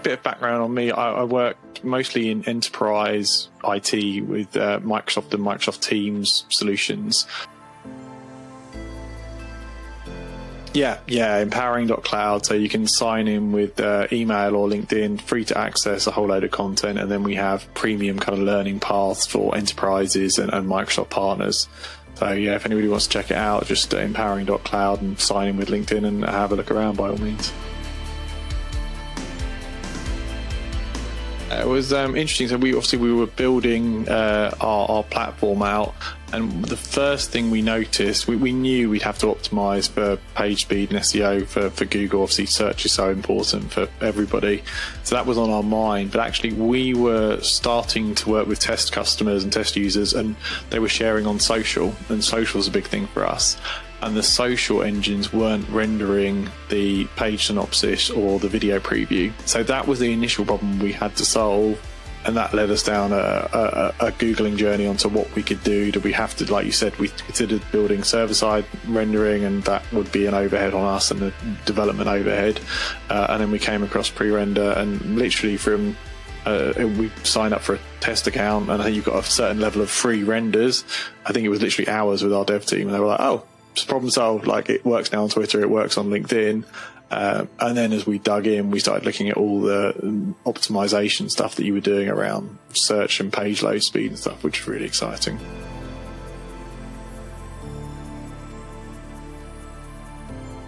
bit of background on me. I work mostly in enterprise IT with Microsoft and Microsoft Teams solutions. Yeah, empowering.cloud. So you can sign in with email or LinkedIn, free to access a whole load of content. And then we have premium kind of learning paths for enterprises and Microsoft partners. So yeah, if anybody wants to check it out, just empowering.cloud and sign in with LinkedIn and have a look around by all means. It was interesting. So we were building our platform out, and the first thing we noticed, we knew we'd have to optimize for page speed and SEO for Google. Obviously, search is so important for everybody, so that was on our mind. But actually, we were starting to work with test customers and test users, and they were sharing on social, and social is a big thing for us. And the social engines weren't rendering the page synopsis or the video preview. So that was the initial problem we had to solve. And that led us down a Googling journey onto what we could do. Do we have to, like you said, we considered building server-side rendering, and that would be an overhead on us and a development overhead. And then we came across Prerender, and literally from we signed up for a test account, and I think you've got a certain level of free renders. I think it was literally hours with our dev team, and they were like, oh, problem solved. Like, it works now on Twitter, it works on LinkedIn. And then as we dug in, we started looking at all the optimization stuff that you were doing around search and page load speed and stuff, which is really exciting.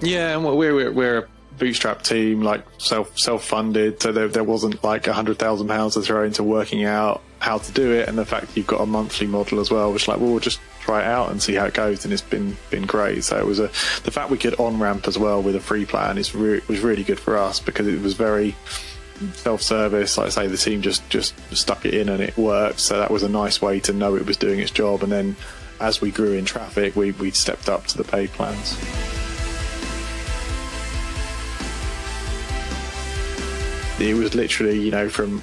Yeah, and we're a bootstrap team, like self-funded, so there wasn't like £100,000 to throw into working out how to do it. And the fact that you've got a monthly model as well, which, like, well, we'll just try it out and see how it goes, and it's been great. So it was the fact we could on-ramp as well with a free plan was really good for us, because it was very self-service. Like I say, the team just stuck it in and it worked. So that was a nice way to know it was doing its job. And then as we grew in traffic, we stepped up to the paid plans. It was literally, from,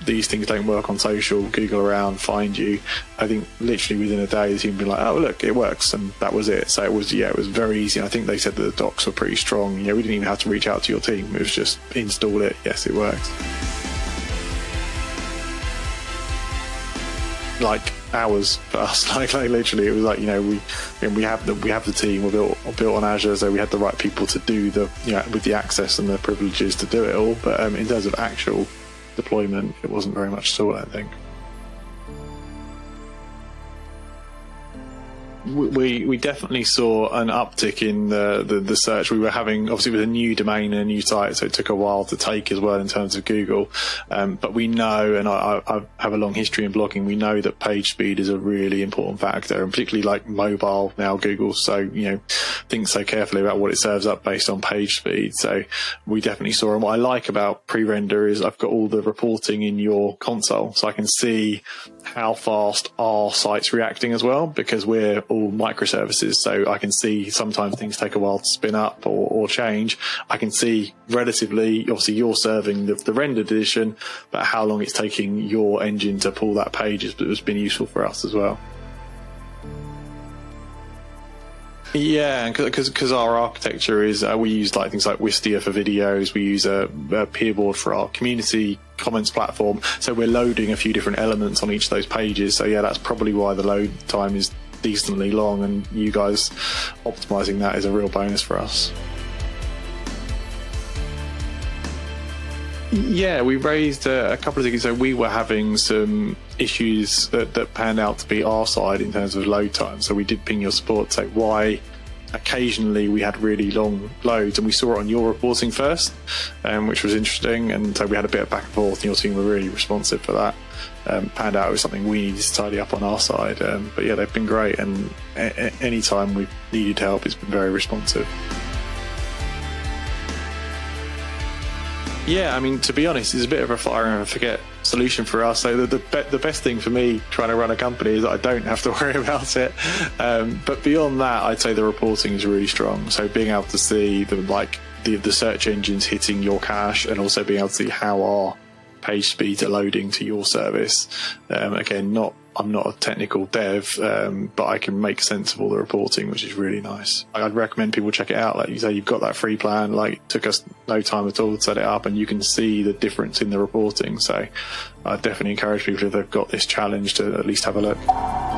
these things don't work on social, Google around, find you. I think literally within a day, the team would be like, oh, look, it works. And that was it. So it was very easy. I think they said that the docs were pretty strong. We didn't even have to reach out to your team. It was just install it. Yes, it works. Like hours for us, like literally, it was like, we have the team, we're built on Azure, so we had the right people to do with the access and the privileges to do it all. But in terms of actual deployment, it wasn't very much at all, I think. We definitely saw an uptick in the search. We were having, obviously, with a new domain and a new site, so it took a while to take as well in terms of Google. But we know, and I have a long history in blogging, we know that page speed is a really important factor, and particularly like mobile now, Google thinks so carefully about what it serves up based on page speed. So we definitely saw, and what I like about Prerender is I've got all the reporting in your console, so I can see how fast our site's reacting as well, because we're all microservices. So I can see sometimes things take a while to spin up or change. I can see relatively, obviously you're serving the rendered edition, but how long it's taking your engine to pull that page has been useful for us as well. Yeah, because our architecture is, we use things like Wistia for videos, we use a peerboard for our community comments platform, so we're loading a few different elements on each of those pages. So yeah, that's probably why the load time is decently long, and you guys optimizing that is a real bonus for us. Yeah, we raised a couple of things. So we were having some issues that panned out to be our side in terms of load time. So we did ping your support to say why occasionally we had really long loads, and we saw it on your reporting first, which was interesting. And so we had a bit of back and forth, and your team were really responsive for that. Panned out it was something we needed to tidy up on our side. But yeah, they've been great, and any time we've needed help, it's been very responsive. Yeah, I mean, to be honest, it's a bit of a fire and forget solution for us. So the best thing for me trying to run a company is that I don't have to worry about it. But beyond that, I'd say the reporting is really strong. So being able to see the search engines hitting your cache, and also being able to see how our page speeds are loading to your service. Again, not I'm not a technical dev, but I can make sense of all the reporting, which is really nice. I'd recommend people check it out. Like you say, you've got that free plan, like it took us no time at all to set it up, and you can see the difference in the reporting. So I definitely encourage people, if they've got this challenge, to at least have a look.